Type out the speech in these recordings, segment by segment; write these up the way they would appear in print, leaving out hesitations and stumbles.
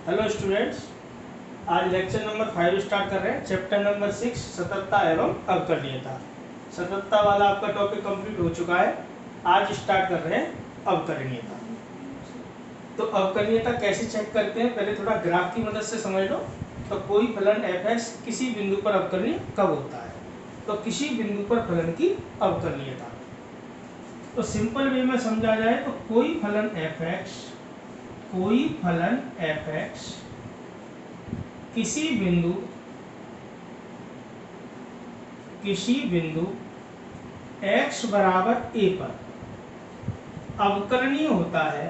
Hello students, आज lecture number 5 start कर रहे हैं। चैप्टर नंबर 6 सततता एवं अवकलनीयता। सततता वाला आपका टॉपिक कंप्लीट हो चुका है। आज स्टार्ट कर रहे हैं अवकलनीयता। तो अवकलनीयता कैसे चेक करते हैं, पहले थोड़ा ग्राफ की मदद से समझ लो। तो कोई फलन f(x) किसी बिंदु पर अवकलनीय कब होता है? तो किसी बिंदु पर फलन की अवकलनीयता। तो सिंपल वे में समझा जाए तो कोई फलन f(x) किसी बिंदु x बराबर a पर अवकलनीय होता है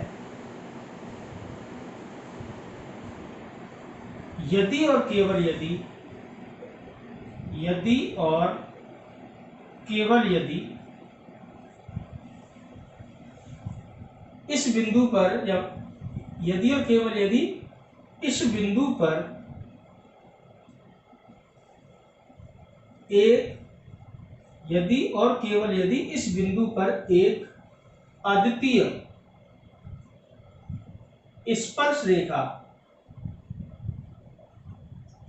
यदि और केवल यदि इस बिंदु पर इस बिंदु पर इस बिंदु पर एक अद्वितीय स्पर्श रेखा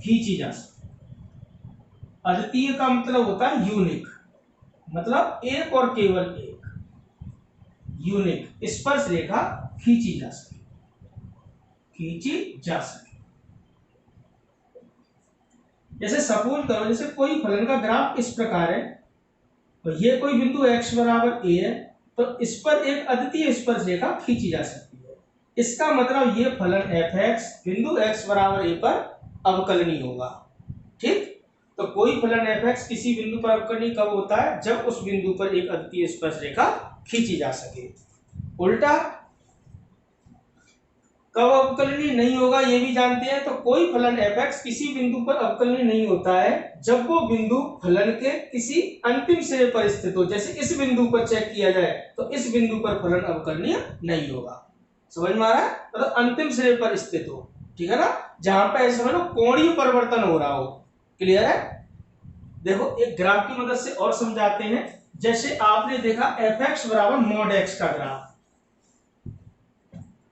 खींची जा सकती। अद्वितीय का मतलब होता है यूनिक, मतलब एक और केवल एक यूनिक स्पर्श रेखा खींची जा सके। जैसे सपोज करो, जैसे कोई फलन का ग्राफ इस प्रकार है, तो ये कोई बिंदु x बराबर a है, तो इस पर एक अद्वितीय स्पर्श रेखा खींची जा सकती है। इसका मतलब ये फलन f(x) बिंदु x बराबर a पर अवकलनीय होगा। ठीक, तो कोई फलन f(x) किसी बिंदु पर अवकलनीय कब होता है? जब उस बिंदु पर एक अद्वितीय स्पर्श रेखा खींची जा सके। उल्टा कब अवकलनीय नहीं होगा ये भी जानते हैं। तो कोई फलन f(x) किसी बिंदु पर अवकलनीय नहीं होता है जब वो बिंदु फलन के किसी अंतिम सिरे पर स्थित हो। जैसे इस बिंदु पर चेक किया जाए तो इस बिंदु पर फलन अवकलनीय नहीं होगा। समझ में आ रहा है? मतलब अंतिम सिरे पर स्थित हो, ठीक है ना, जहां पर ऐसे समझ लो कोणीय परिवर्तन हो रहा हो। क्लियर है? देखो एक ग्राफ की मदद से और समझाते हैं। जैसे आपने देखा f(x) बराबर mod x का ग्राफ,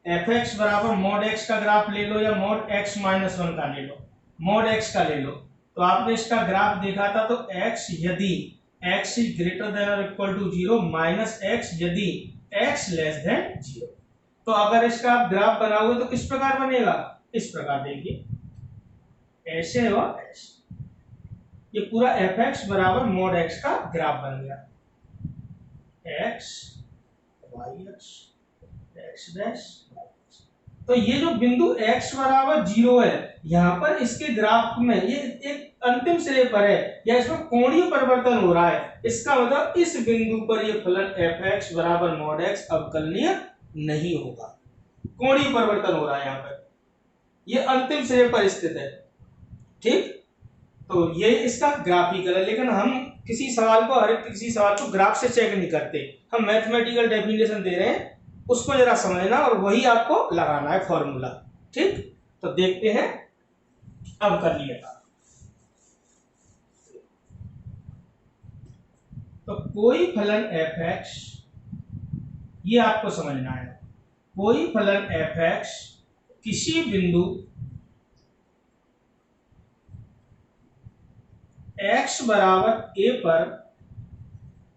f(x) बराबर mod x का ग्राफ ले लो या mod x माइनस 1 का ले लो, mod x का ले लो। तो आपने इसका ग्राफ देखा था, तो x यदि x इज ग्रेटर देन और इक्वल टू 0 माइनस x यदि x लेस देन 0। तो अगर इसका आप ग्राफ बनाओगे तो किस प्रकार बनेगा? इस प्रकार देखिए, ऐसे और ऐसे। ये पूरा f(x) बराबर mod x का ग्राफ बन गया। x y x dash. तो ये जो बिंदु x बराबर 0 है, यहां पर इसके ग्राफ में ये एक अंतिम सिरे पर है या इसमें कोणीय परिवर्तन हो रहा है। इसका मतलब इस बिंदु पर ये फलन f(x) बराबर mod x अवकलनीय नहीं होगा। कोणीय परिवर्तन हो रहा है, यहां पर ये अंतिम सिरे पर स्थित है। ठीक, तो ये इसका ग्राफिकल है। लेकिन हम हर एक किसी सवाल को ग्राफ से चेक नहीं करते, हम मैथमेटिकल डेफिनेशन दे रहे हैं, उसको जरा समझना और वही आपको लगाना है फॉर्मूला। ठीक, तो देखते हैं अवकलनीयता। तो कोई फलन f(x), ये आपको समझना है, कोई फलन f(x) किसी बिंदु x बराबर a पर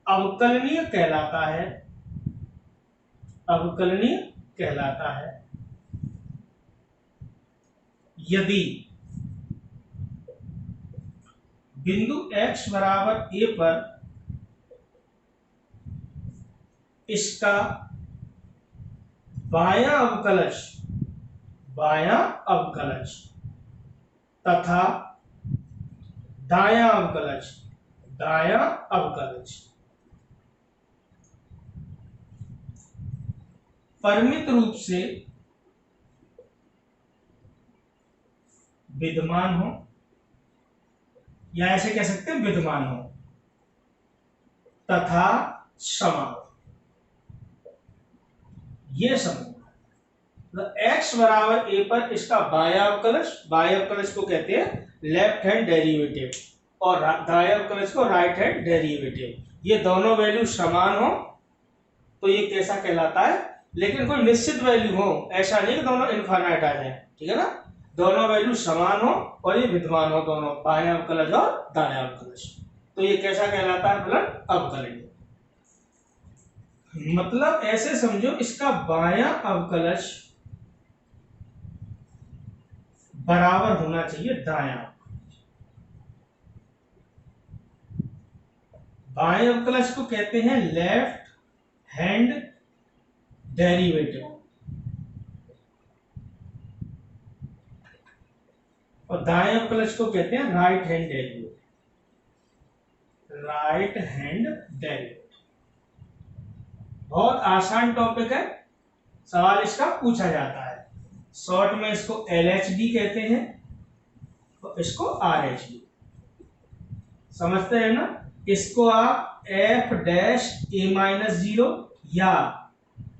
अवकलनीय कहलाता है यदि बिंदु x बराबर a पर इसका बायां अवकलज तथा दायां अवकलज परिमित रूप से विद्यमान हो, या ऐसे कह सकते हैं विद्यमान हो, तथा समान। ये समझ, तो x बराबर a पर इसका बायां अवकलज को कहते हैं लेफ्ट हैंड डेरिवेटिव और दायां अवकलज को राइट हैंड डेरिवेटिव। ये दोनों वैल्यू समान हो तो ये कैसा कहलाता है? लेकिन कोई निश्चित वैल्यू हो, ऐसा नहीं कि दोनों इनफाइनाइट आ जाए, ठीक है ना, दोनों वैल्यू समान हो और ये विद्यमान हो दोनों, बायां अवकलज और दायां अवकलज। तो ये कैसा कहलाता है फलन? अवकलनीय। मतलब ऐसे समझो, इसका बायां अवकलज बराबर होना चाहिए दायां। बाएं अवकलज को कहते हैं लेफ्ट हैंड डेरिवेटिव और दाएं अवकलज को कहते हैं right hand derivative. Right hand derivative बहुत आसान टॉपिक है, सवाल इसका पूछा जाता है। शॉर्ट में इसको LHD कहते हैं और इसको RHD, समझते हैं ना। इसको आप F डैश A माइनस 0 या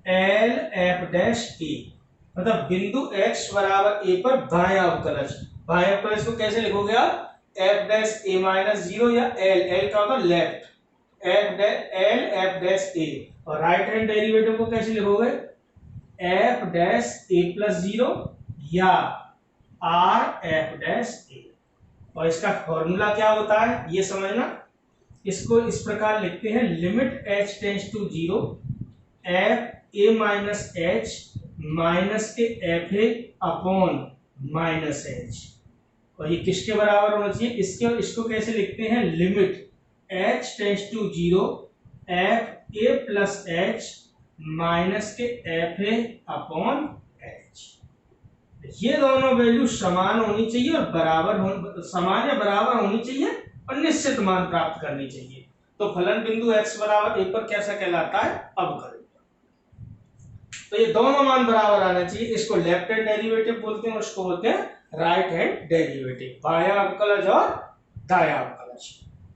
L F डैश A, मतलब बिंदु x बराबर a पर बायां अवकलज, बायां अवकलज को कैसे लिखोगे आप? F डैश A माइनस 0 या L का होगा left, L F dash A, और राइट हैंड डेरिवेटिव को कैसे लिखोगे? F डैश A प्लस 0 या R F डैश A। और इसका फॉर्मूला क्या होता है ये समझना। इसको इस प्रकार लिखते हैं, limit h tends to 0 f a minus h minus के f a upon minus h, और ये किसके बराबर होना चाहिए? इसके, और इसको कैसे लिखते हैं? Limit h tends to 0 f a plus h minus के f a अपॉन h। ये दोनों वैल्यू समान होनी चाहिए और समान या बराबर होनी चाहिए और निश्चित मान प्राप्त करनी चाहिए। तो फलन बिंदु x बराबर a पर कैसा कहलाता है? अवकलनीय। तो ये दोनों मान बराबर आना चाहिए। इसको लेफ्ट हैंड डेरिवेटिव बोलते हैं, उसको बोलते हैं राइट हैंड डेरिवेटिव, बायां अवकलज और दायां अवकलज,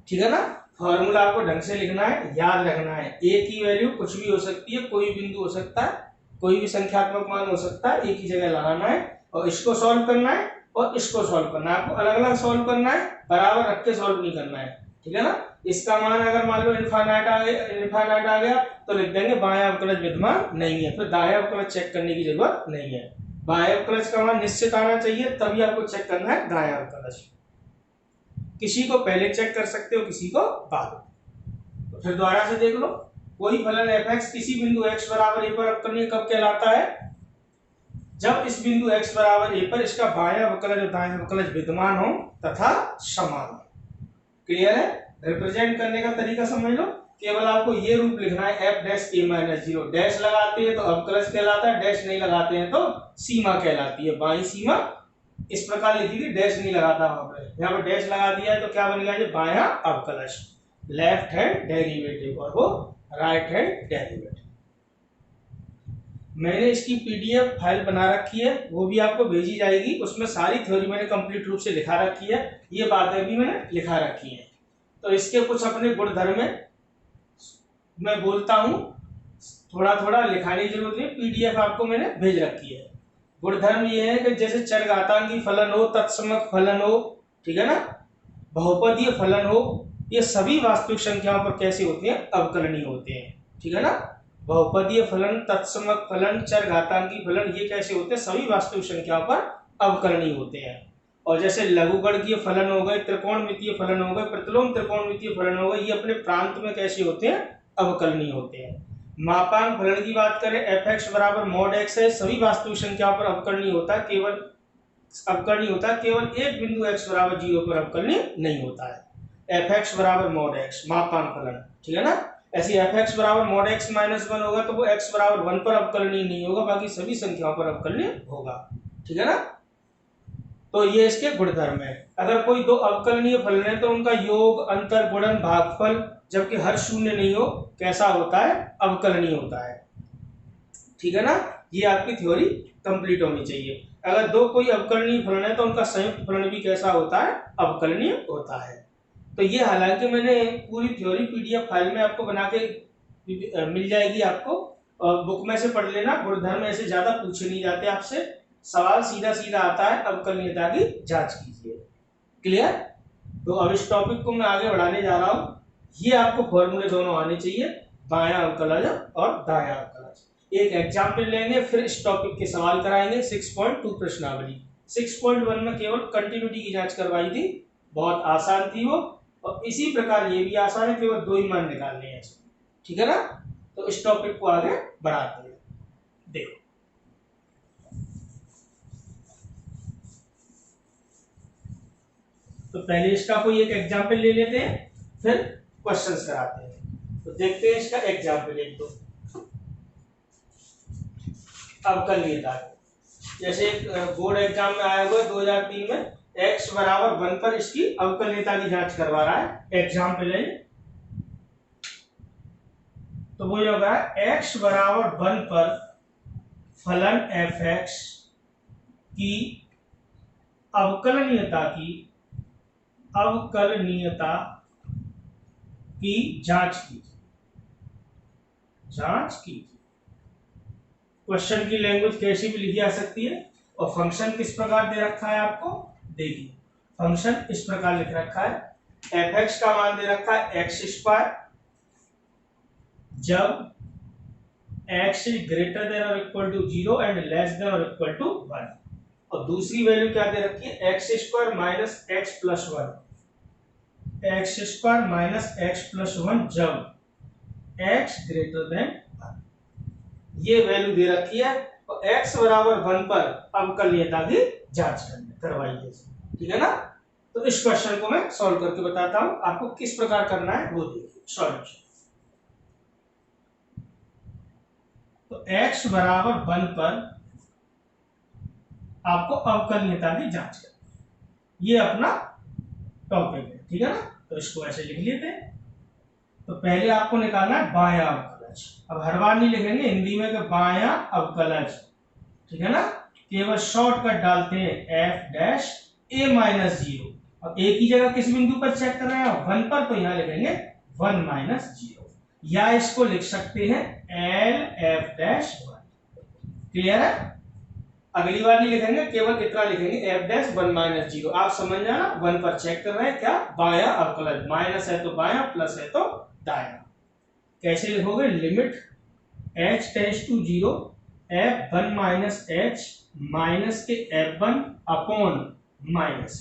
ठीक है ना। फॉर्मूला आपको ढंग से लिखना है, याद रखना है। a की वैल्यू कुछ भी हो सकती है, कोई बिंदु हो सकता है, कोई भी संख्यात्मक मान हो सकता है, एक ही जगह लगाना है और इसको सॉल्व करना है और इसको सॉल्व करना है। आपको अलग अलग सॉल्व करना है, बराबर रख के सॉल्व नहीं करना है, ठीक है ना। इसका मान अगर मान लो इनफाइनाइट आ गया तो लिख देंगे बायां अवकलज विद्यमान नहीं है, फिर दायां अवकलज चेक करने की जरूरत नहीं है। बायां अवकलज का मान निश्चित आना चाहिए, तभी आपको चेक करना है दायां अवकलज। किसी को पहले चेक कर सकते हो, किसी को बाद में। तो फिर दोबारा से देख लो, वही फलन f(x) किसी बिंदु x बराबर a पर अवकलनीय कब कहलाता है? जब इस बिंदु x बराबर a पर इसका बायां अवकलज और दायां अवकलज विद्यमान हो तथा समान हो। क्लियर है? रिप्रेजेंट करने का तरीका समझ लो। केवल आपको ये रूप लिखना है, f dash a minus 0, dash लगाते हैं तो अवकलज कहलाता है, डैश नहीं लगाते हैं तो सीमा कहलाती है, बाई सीमा इस प्रकार लिखी थी, डैश नहीं लगाता वहां पर, यहाँ पर डैश लगा दिया है तो क्या बन गया? ये बायां अवकलज, लेफ्ट हैंड डेरिवेटिव और वो राइट हैंड डेरिवेटिव। मैंने इसकी पीडीएफ फाइल बना रखी है, वो भी आपको भेजी जाएगी, उसमें सारी थ्योरी मैंने कंप्लीट रूप से लिखा रखी है, ये बातें भी मैंने लिखा रखी है। तो इसके कुछ अपने गुणधर्म में मैं बोलता हूँ, थोड़ा थोड़ा लिखाने की जरूरत नहीं, पीडीएफ आपको मैंने भेज रखी है। गुणधर्म ये है कि जैसे चरघातांकी फलन हो, तत्समक फलन हो, ठीक है ना, बहुपदीय फलन हो, ये सभी वास्तविक संख्याओं पर कैसे होते हैं? अवकलनीय होते हैं, ठीक है ना। बहुपदीय फलन, तत्समक फलन, चरघातांकी फलन, ये कैसे होते हैं? सभी वास्तविक संख्याओं पर अवकलनीय होते हैं। और जैसे लघुगणकीय फलन हो गए, त्रिकोणमितीय फलन हो गए, प्रतिलोम त्रिकोणमितीय फलन हो गए, ये अपने प्रांत में कैसे होते हैं? अवकलनीय होते हैं। मापांक फलन की बात करें, f(x) बराबर mod x है, सभी वास्तविक संख्याओं पर अवकलनीय होता है, केवल एक बिंदु x बराबर 0 पर अवकलनीय नहीं होता है। f(x) बराबर mod x मापांक फलन, ठीक है ना। ऐसे f(x) बराबर mod x माइनस 1 होगा तो वो x बराबर 1 पर अवकलनीय नहीं होगा, बाकी सभी संख्याओं पर अवकलनीय होगा, ठीक है ना। तो ये इसके गुणधर्म है। अगर कोई दो अवकलनीय फलन है तो उनका योग, अंतर, गुणन, भागफल, जबकि हर शून्य नहीं हो, कैसा होता है? अवकलनीय होता है, ठीक है ना। ये आपकी थ्योरी कंप्लीट होनी चाहिए। अगर दो कोई अवकलनीय फलन है तो उनका संयुक्त फलन भी कैसा होता है? अवकलनीय होता है। तो ये हालांकि मैंने पूरी थ्योरी पीडीएफ फाइल में आपको बना के मिल जाएगी आपको, और बुक में से पढ़ लेना। गुणधर्म ऐसे ज्यादा पूछे नहीं जाते आपसे, सवाल सीधा सीधा आता है, अवकलनीयता की जांच कीजिए। क्लियर? तो अब इस टॉपिक को मैं आगे बढ़ाने जा रहा हूँ। ये आपको फॉर्मूले दोनों आने चाहिए, बायां अवकलज और दायां अवकलज। एक एग्जाम्पल लेंगे, फिर इस टॉपिक के सवाल कराएंगे। 6.2 प्रश्नावली। 6.1 में केवल कंटिन्यूटी की जांच करवाई थी, बहुत आसान थी वो, और इसी प्रकार ये भी आसान है, केवल 2 ही मान निकालने हैं, ठीक है ना। तो इस टॉपिक को आगे बढ़ाते हैं। देखो तो पहले इसका कोई एक एग्जाम्पल ले लेते हैं, फिर क्वेश्चंस कराते हैं। तो देखते हैं इसका एग्जाम्पल एक दो। अवकलनीयता, जैसे बोर्ड एग्जाम में आया हुआ 2003 में, x बराबर 1 पर इसकी अवकलनीयता की जांच करवा रहा है, एग्जाम्पल है। तो वो ये होगा x बराबर 1 पर फलन f(x) की अवकलनीयता की जांच कीजिए। क्वेश्चन की लैंग्वेज कैसी भी लिखी जा सकती है, और फंक्शन किस प्रकार दे रखा है आपको, देखिए फंक्शन इस प्रकार लिख रखा है, f(x) का मान दे रखा है x², जब x is greater than or equal to 0 and less than or equal to 1, और दूसरी वैल्यू क्या दे रखी है, x² minus x plus 1, x² minus x plus 1 जब x ग्रेटर देन 1, ये वैल्यू दे रखी है, और x बराबर 1 पर अवकलनीयता की जांच करवाइए, ठीक है ना। तो इस क्वेश्चन को मैं सॉल्व करके बताता हूं, आपको किस प्रकार करना है वो देखिए सॉल्यूशन। तो x बराबर 1 पर आपको अवकलनीयता की जांच करनी, ये अपना टॉपिक है, ठीक है ना। तो इसको ऐसे लिख लेते हैं। तो पहले आपको निकालना है बायां अवकलज। अब हर बार नहीं लिखेंगे हिंदी में कि बायां अवकलज, ठीक है ना, केवल शॉर्टकट डालते हैं f' a - 0। अब a की जगह किस बिंदु पर चेक कर रहे हैं, 1 पर, तो यहां लिखेंगे 1 - 0, या इसको लिख सकते हैं LF'1। क्लियर है। अगली बार नहीं लिखेंगे, केवल इतना लिखेंगे f'1 - 0। आप समझ जाना, 1 पर चेक कर रहे हैं, क्या बायां अवकलज, माइनस है तो बायां, प्लस है तो दायां। कैसे लिखोगे, limit h tends to 0 f1 - h minus के f1 अपॉन -h,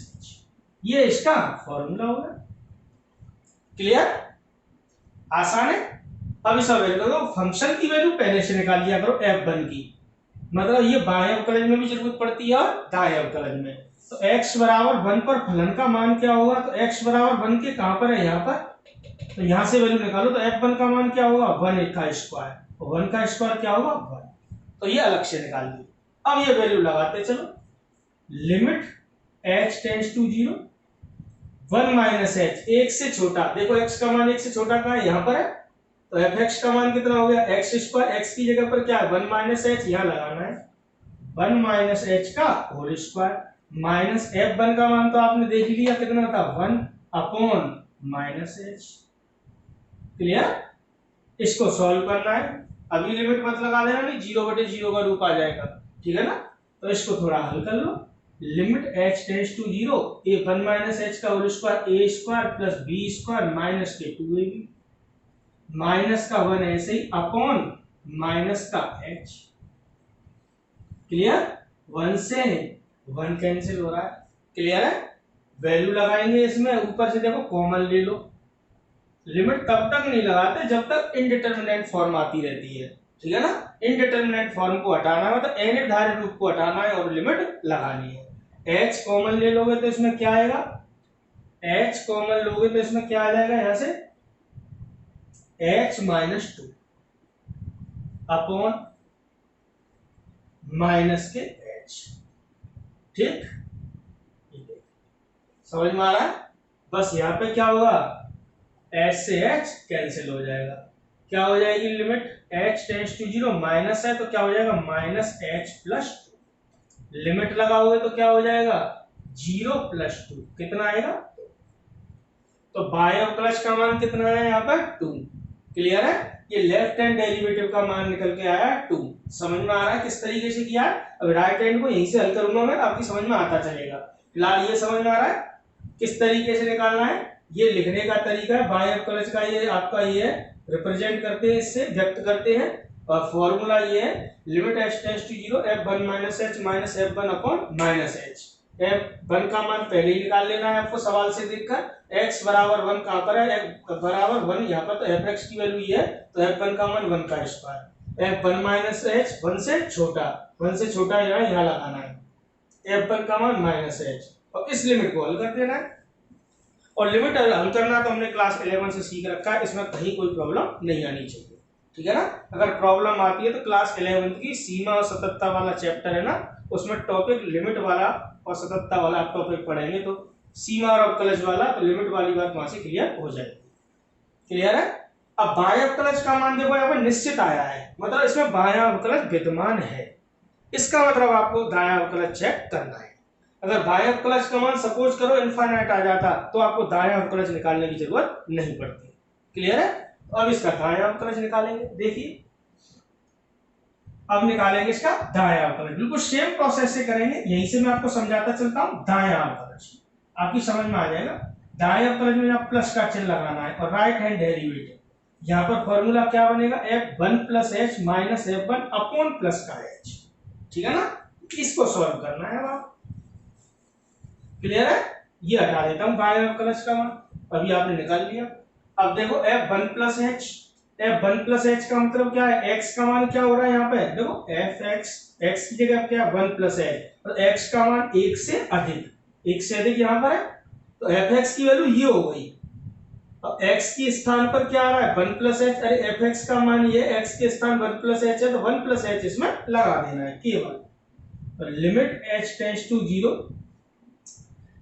ये इसका फॉर्मूला होगा। क्लियर, आसान है। अब इस वैल्यू करो, फंक्शन की वैल्यू पहले से निकाल लिया करो f1 की, मतलब ये बाएं अवकलज में भी जरूरत पड़ती है और दाएं अवकलज में। तो x बराबर 1 पर फलन का मान क्या होगा, तो x बराबर 1 के कहां पर है, यहाँ पर, तो यहां से वैल्यू निकालो। तो f1 का मान क्या होगा, 1 का स्क्वायर, और 1 का स्क्वायर क्या होगा 1, तो ये अलग से निकाल ली। अब ये वैल्यू लगाते चलो, limit h tends to 0 1 - h, 1 से छोटा, देखो x का मान 1 से छोटा कहां है, यहां पर है, तो f(x) का मान कितना हो गया, x², x की जगह पर क्या है 1 - h, यहां लगाना है 1 - h का होल स्क्वायर, माइनस f1 का मान तो आपने देख लिया कितना था, 1 अपॉन -h। क्लियर, इसको सॉल्व करना है, अभी लिमिट मत लगा देना, नहीं 0/0 का रूप आ जाएगा, ठीक है ना। तो इसको थोड़ा हल कर लो, limit h tends to 0 1 - h का whole square a² plus b² minus के 2ab, माइनस का 1 ऐसे ही अपॉन माइनस का h। क्लियर, 1 से 1 कैंसिल हो रहा है। क्लियर है, वैल्यू लगाएंगे इसमें, ऊपर से देखो कॉमन ले लो। लिमिट तब तक नहीं लगाते जब तक इनडिटरमिनेट फॉर्म आती रहती है, ठीक है ना। इनडिटरमिनेट फॉर्म को हटाना है, मतलब अनिर्धारित रूप को हटाना है और लिमिट लगानी है। h कॉमन ले लोगे तो इसमें क्या आएगा, h कॉमन लोगे तो इसमें क्या आ जाएगा, यहां से h - 2 अपॉन माइनस के h, ठीक, समझ में आ रहा है। बस यहाँ पे क्या होगा, h से h कैंसिल हो जाएगा, क्या हो जाएगी limit h tends to 0 minus है तो क्या हो जाएगा -h प्लस 2, लिमिट लगाओगे तो क्या हो जाएगा 0 प्लस 2, कितना आएगा, तो बाएं अवकलज का मान कितना है यहाँ पर 2। क्लियर है, ये लेफ्ट हैंड डेरिवेटिव का मान निकल के आया 2। समझ में आ रहा है किस तरीके से किया है। अब राइट हैंड को यहीं से हल करूंगा मैं, आपकी समझ में आता चलेगा। फिलहाल ये समझ में आ रहा है किस तरीके से निकालना है, ये लिखने का तरीका है। बाएं अवकलज का ये आपका ये रिप्रेजेंट करते हैं, इससे व्यक्त करते हैं और फॉर्मूला ये है limit h tends to 0 f1 - h minus f1 upon minus h। f1 का मान पहले ही निकाल लेना है आपको सवाल से देखकर। x बराबर 1 कहां पर है, x बराबर 1 यहां पर, तो fx की वैल्यू ये है, तो f1 का मान 1 का स्क्वायर, f1 माइनस h 1 से छोटा, 1 से छोटा यहां लगाना है, f1 का मान माइनस h, और इस लिमिट को हल कर देना है। और लिमिट हल करना तो हमने क्लास 11 से सीख रखा है, इसमें कहीं कोई प्रॉब्लम नहीं आनी चाहिए, ठीक है ना। अगर प्रॉब्लम आती है तो क्लास 11 की सीमा और सततता वाला चैप्टर है ना, उसमें टॉपिक लिमिट वाला और सततता वाला आप टॉपिक पढ़ेंगे, तो सीमा और अवकलज वाला, तो लिमिट वाली बात वहां से क्लियर हो जाएगी। क्लियर है। अब बाह्य अवकलज का मान देखो यहाँ पर निश्चित आया है, मतलब इसमें बाह्य अवकलज विद्यमान है, इसका मतलब आपको दायां अवकलज चेक करना है। अगर बाह्य अवकलज का मान सपोज करो इनफाइनाइट आ जाता तो आपको दायां अवकलज निकालने की जरूरत नहीं पड़ती। क्लियर है। अब इसका दायां अवकलज निकालेंगे, देखिए अब निकालेंगे इसका दायां अवकलज, बिल्कुल सेम प्रोसेस से करेंगे, यहीं से मैं आपको समझाता चलता हूं। दायां अवकलज आपकी समझ में आ जाएगा। दाएं अवकलज में आप प्लस का चिन्ह लगाना है और राइट हैंड डेरिवेटिव, यहाँ पर फॉर्मूला क्या बनेगा, f1 plus h minus f1 upon plus का h, ठीक है ना। इसको सॉल्व करना है आप। क्लियर है। ये हटा देता हूं बाह्य अवकलज का मान, अभी आपने निकाल लिया। अब देखो f1 plus h, f1 plus h का मतलब क्या है, x का मान क्या हो रहा है यहाँ पे, देखो fx, x की जगह क्या 1 प्लस h, और x का मान 1 से अधिक, 1 से अधिक यहाँ पर है, तो fx की वैल्यू ये हो गई। अब x के स्थान पर क्या आ रहा है 1 प्लस h, अरे fx का मान ये x के स्थान 1 प्लस h है, तो 1 प्लस h इसमें लगा देना है केवल। तो लिमिट h टेंड्स टू 0,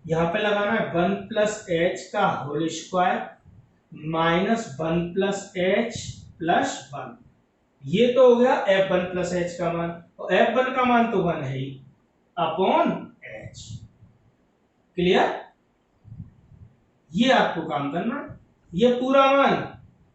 यहाँ पे लगाना है 1 प्लस h का whole square minus 1 plus h plus 1, ये तो हो गया f1 प्लस h का मान, और f1 का मान तो 1 है ही, अपॉन h। क्लियर। ये आपको काम करना है, ये पूरा मान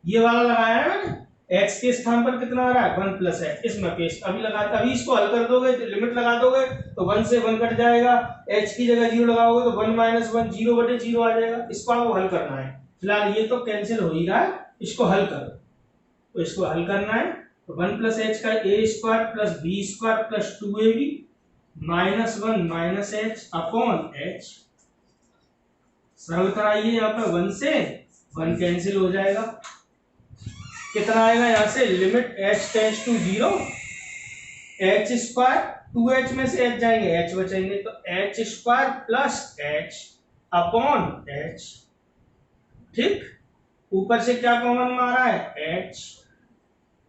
ये वाला लगाया है मैंने, x के स्थान पर कितना आ रहा है 1 प्लस h, इसमें पेस्ट अभी लगा, अभी इसको हल कर दोगे तो लिमिट लगा दोगे तो 1 से 1 कट जाएगा, h की जगह 0 लगाओगे तो 1 माइनस 1 0 बटे 0 आ जाएगा। इसको आपको हल करना है, फिलहाल ये तो कैंसिल हो ही रहा है, इसको हल करो। तो इसको हल करना है तो 1 प्लस h का a square plus b square plus 2ab minus 1 minus h upon h, सरल कराइए, यहाँ पे 1 से 1 कैंसिल हो जाएगा, कितना आएगा यहाँ से, limit h tends to 0, h square 2h में से h जाएंगे, h बचेंगे, तो h square plus h upon h, ठीक। ऊपर से क्या कॉमन मारा है h,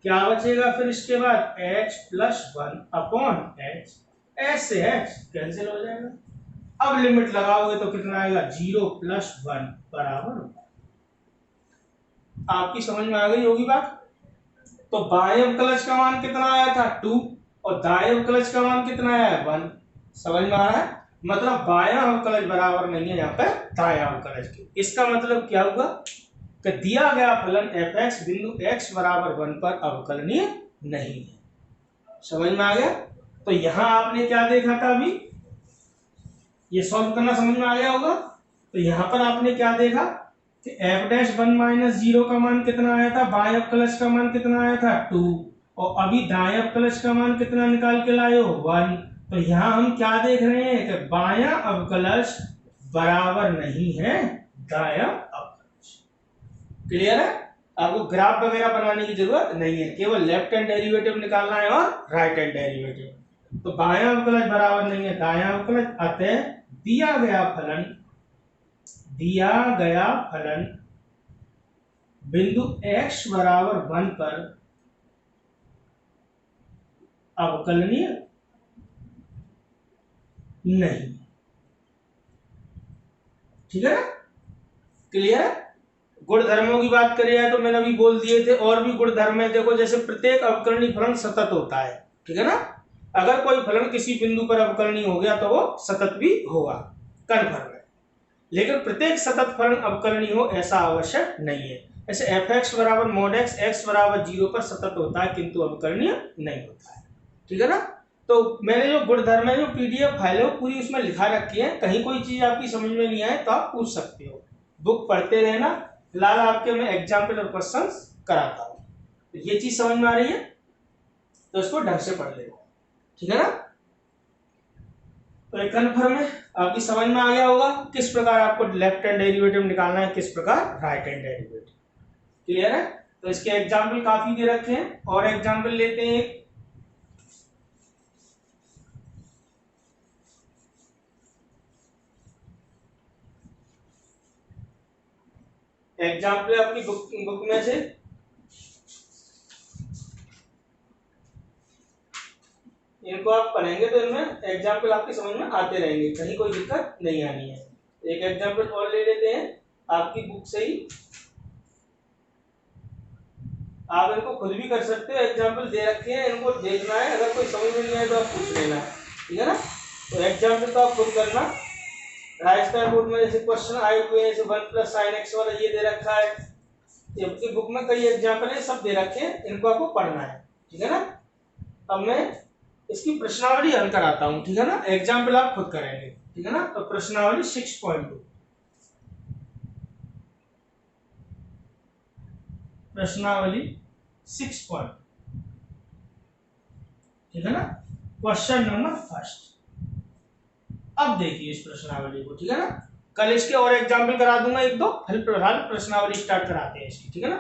क्या बचेगा फिर इसके बाद h plus 1 upon h, h से h कैंसिल हो जाएगा। अब लिमिट लगाओगे तो कितना आएगा 0 प्लस 1 बराबर, आपकी समझ में आ गई होगी बात। तो बाह्य अवकलज का मान कितना आया था 2, और दाह्य अवकलज का मान कितना आया है 1, समझ में आ रहा है। मतलब बाह्य अवकलज बराबर नहीं है यहाँ पे दाह्य अवकलज के। इसका मतलब क्या हुआ कि दिया गया फलन fx बिंदु x बराबर 1 पर अवकलनीय नहीं है, समझ में आ गया। तो यहां आपने क्या देखा था, अभी ये सॉल्व करना समझ में आ गया होगा। तो यहां पर आपने क्या देखा कि f'1 माइनस 0 का मान कितना आया था, बाह्य अवकलज का मान कितना आया था 2, और अभी दाह्य अवकलज का मान कितना निकाल के लाए हो 1। तो यहां हम क्या देख रहे हैं कि बाह्य अवकलज बराबर नहीं है दाह्य अवकलज। क्लियर है। आपको ग्राफ वगैरह बनाने की जरूरत नहीं है, केवल लेफ्ट हैंड डेरिवेटिव निकालना है और राइट हैंड डेरिवेटिव। तो बाह्य अवकलज बराबर नहीं है दाह्य अवकलज, अतः दिया गया फलन बिंदु x बराबर 1 पर अवकलनीय नहीं, ठीक है। क्लियर है। गुण धर्मों की बात करें तो मैंने अभी बोल दिए थे, और भी गुण धर्म है, देखो जैसे प्रत्येक अवकलनीय फलन सतत होता है, ठीक है ना। अगर कोई फलन किसी बिंदु पर अवकलनीय हो गया तो वो सतत भी होगा, कन्फर्म है। लेकिन प्रत्येक सतत फलन अवकलनीय हो ऐसा आवश्यक नहीं है। ऐसे fx बराबर mod x, x बराबर 0 पर सतत होता है किंतु अवकलनीय नहीं होता है, ठीक है ना। तो मैंने जो गुणधर्म है, जो पीडीएफ फाइल है पूरी उसमें लिखा रखी है, कहीं कोई चीज आपकी समझ में नहीं आए तो आप पूछ सकते हो, बुक पढ़ते रहना। फिलहाल आपके मैं एग्जाम्पल और क्वेश्चंस कराता हूँ। तो ये चीज समझ में आ रही है। तो इसको ढंग से पढ़ लेना, ठीक है ना। तो एक कन्फर्म है, आपकी समझ में आ गया होगा किस प्रकार आपको लेफ्ट हैंड डेरिवेटिव निकालना है, किस प्रकार राइट हैंड डेरिवेटिव। क्लियर है। तो इसके एग्जाम्पल काफी दे रखे हैं, और एग्जाम्पल लेते हैं एक। एग्जाम्पल आपकी बुक में से इनको आप पढ़ेंगे तो इनमें एग्जाम्पल आपकी समझ में आते रहेंगे, कहीं कोई दिक्कत नहीं आनी है। एक एग्जाम्पल और ले लेते हैं आपकी बुक से ही, आप इनको खुद भी कर सकते हो, एग्जाम्पल दे रखे हैं, इनको देखना है, अगर कोई समझ में नहीं आए तो आप पूछ लेना, ठीक है ना। तो एग्जाम्पल तो आप खुद करना। राजस्थान बोर्ड में जैसे क्वेश्चन आए हुए हैं, जैसे 1 + sin x वाला ये दे रखा है, ये बुक में कई एग्जाम्पल है, सब दे रखे हैं, इनको आपको पढ़ना है, ठीक है ना। अब मैं इसकी प्रश्नावली हल कराता हूं, ठीक है ना, एग्जाम्पल आप खुद करेंगे, ठीक है ना। तो प्रश्नावली 6.2, प्रश्नावली 6. ठीक है ना। Question number 1। अब देखिए इस प्रश्नावली को, ठीक है ना। कल इसके और एग्जाम्पल करा दूंगा एक दो, फिलहाल प्रश्नावली स्टार्ट कराते हैं इसकी, ठीक है ना।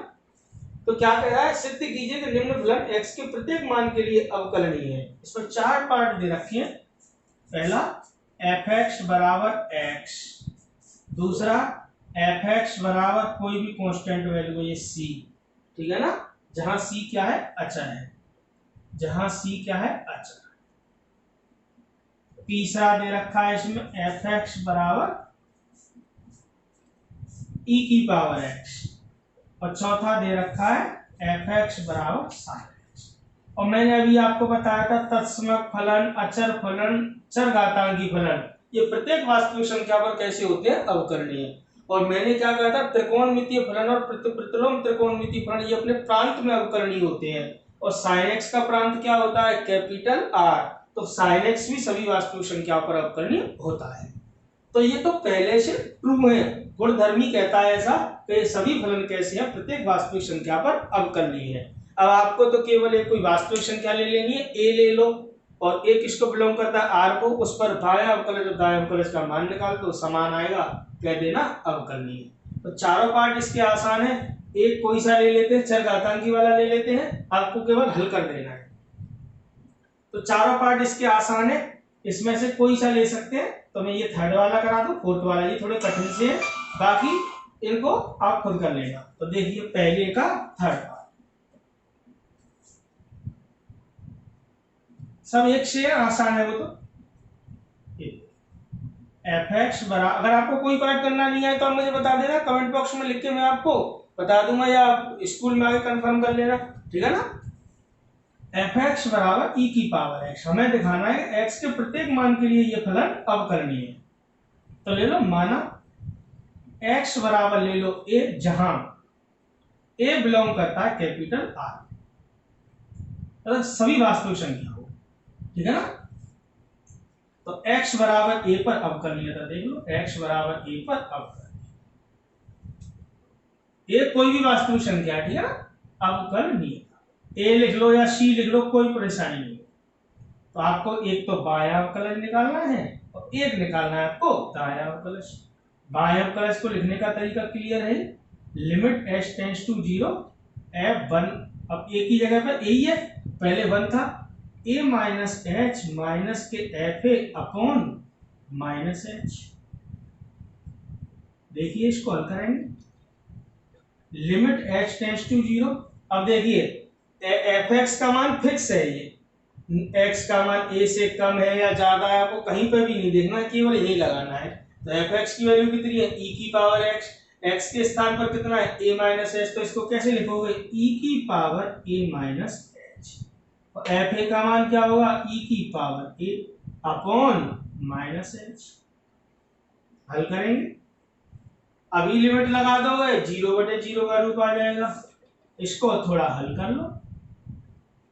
तो क्या कह रहा है, सिद्ध कीजिए कि निम्न फलन x के प्रत्येक मान के लिए अवकलनीय है। इसमें 4 पार्ट दे रखे हैं। पहला f(x) = x, दूसरा f(x) = कोई भी कांस्टेंट वैल्यू, ये c, ठीक है ना, जहां c क्या है, अचर है, जहां c क्या है, अचर। तीसरा दे रखा है इसमें f(x) = e⁻x, और चौथा दे रखा है f(x) = sin x। और मैंने अभी आपको बताया था तत्समक फलन, अचर फलन, चरघातांकी फलन, ये प्रत्येक वास्तविक संख्या पर कैसे होते हैं, अवकलनीय। और मैंने क्या कहा था, त्रिकोणमितीय फलन और प्रतिलोम त्रिकोणमितीय फलन ये अपने प्रांत में अवकलनीय होते हैं। और sin x का प्रांत क्या होता है, कैपिटल R, तो sin x भी सभी वास्तविक संख्याओं पर अवकलनीय होता है। तो ये तो पहले से प्रूव है, गुणधर्मी कहता है ऐसा कि सभी फलन कैसे हैं, प्रत्येक वास्तविक संख्या पर अवकलनीय है। अब आपको तो केवल एक कोई वास्तविक संख्या ले लेनी है, a ले लो, और एक किसको बिलोंग करता है, r को, उस पर बायां अवकलज और दायां अवकलज का मान निकाल दो, समान आएगा, कह देना अवकलनीय। तो चारों पार्ट इसके आसान है, एक कोई सा ले लेते हैं, चरघातांकी वाला ले लेते हैं, आपको केवल हल कर देना है। तो चारों पार्ट इसके आसान है, इसमें से कोई सा ले सकते हैं। तो मैं ये थर्ड वाला करा दूं, फोर्थ वाला ये थोड़े कठिन से है, बाकी इनको आप खुद कर लेना। तो देखिए पहले का थर्ड पार्ट सब एक से आसान है, वो तो f(x) अगर आपको कोई पार्ट करना नहीं है तो आप मुझे बता देना, कमेंट बॉक्स में लिख के मैं आपको बता दूंगा, या आप स्कूल में आके कंफर्म कर लेना, ठीक है ना। f(x) = e⁻x, हमें दिखाना है x के प्रत्येक मान के लिए ये फलन अवकलनीय है। तो ले लो, माना x बराबर ले लो a, जहां a बिलोंग करता है कैपिटल R, मतलब सभी वास्तविक संख्या हो, ठीक है ना। तो x बराबर a पर अवकलनीयता देख लो, x बराबर a पर अवकलनीय, a कोई भी वास्तविक संख्या है, ठीक है ना, अवकलनीयता a लिख लो या c लिख लो, कोई परेशानी नहीं। तो आपको एक तो बायां अवकलज निकालना है और एक निकालना है आपको दायां अवकलज। बाएं अवकलज को लिखने का तरीका क्लियर है, limit h tends to 0 f(1), अब a की जगह पर a ही है, पहले 1 था, a माइनस h माइनस के fa अपॉन माइनस h। देखिए इसको हल करेंगे, लिमिट h टेंड्स टू 0। अब देखिए f(x) का मान फिक्स है, ये x का मान a से कम है या ज्यादा है, आपको कहीं पर भी नहीं देखना, केवल यही लगाना है। तो f(x) की वैल्यू कितनी है, e⁻x, x के स्थान पर कितना है, a माइनस h, तो इसको कैसे लिखोगे, e⁻a माइनस h। और fa का मान क्या होगा, e⁻a अपॉन माइनस h। हल करेंगे, अभी लिमिट लगा दोगे 0/0 का रूप आ जाएगा। इसको थोड़ा हल कर लो,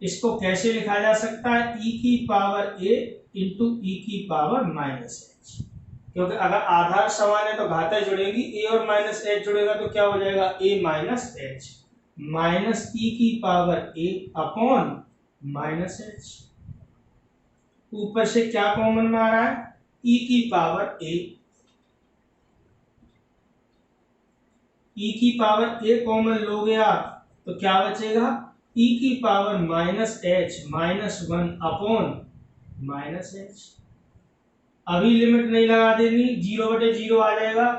इसको कैसे लिखा जा सकता है, e⁻a इंटू e⁻−h, क्योंकि अगर आधार समान है तो घातें जुड़ेगी, a और माइनस h जुड़ेगा तो क्या हो जाएगा, a minus h, minus e⁻a upon minus H, ऊपर से क्या कॉमन में आ रहा है, ई की पावर ए, ई की पावर ए कॉमन लोगे आप तो क्या बचेगा, ई की power minus h minus one upon minus h. अभी लिमिट नहीं लगा देनी, 0/0 आ जाएगा।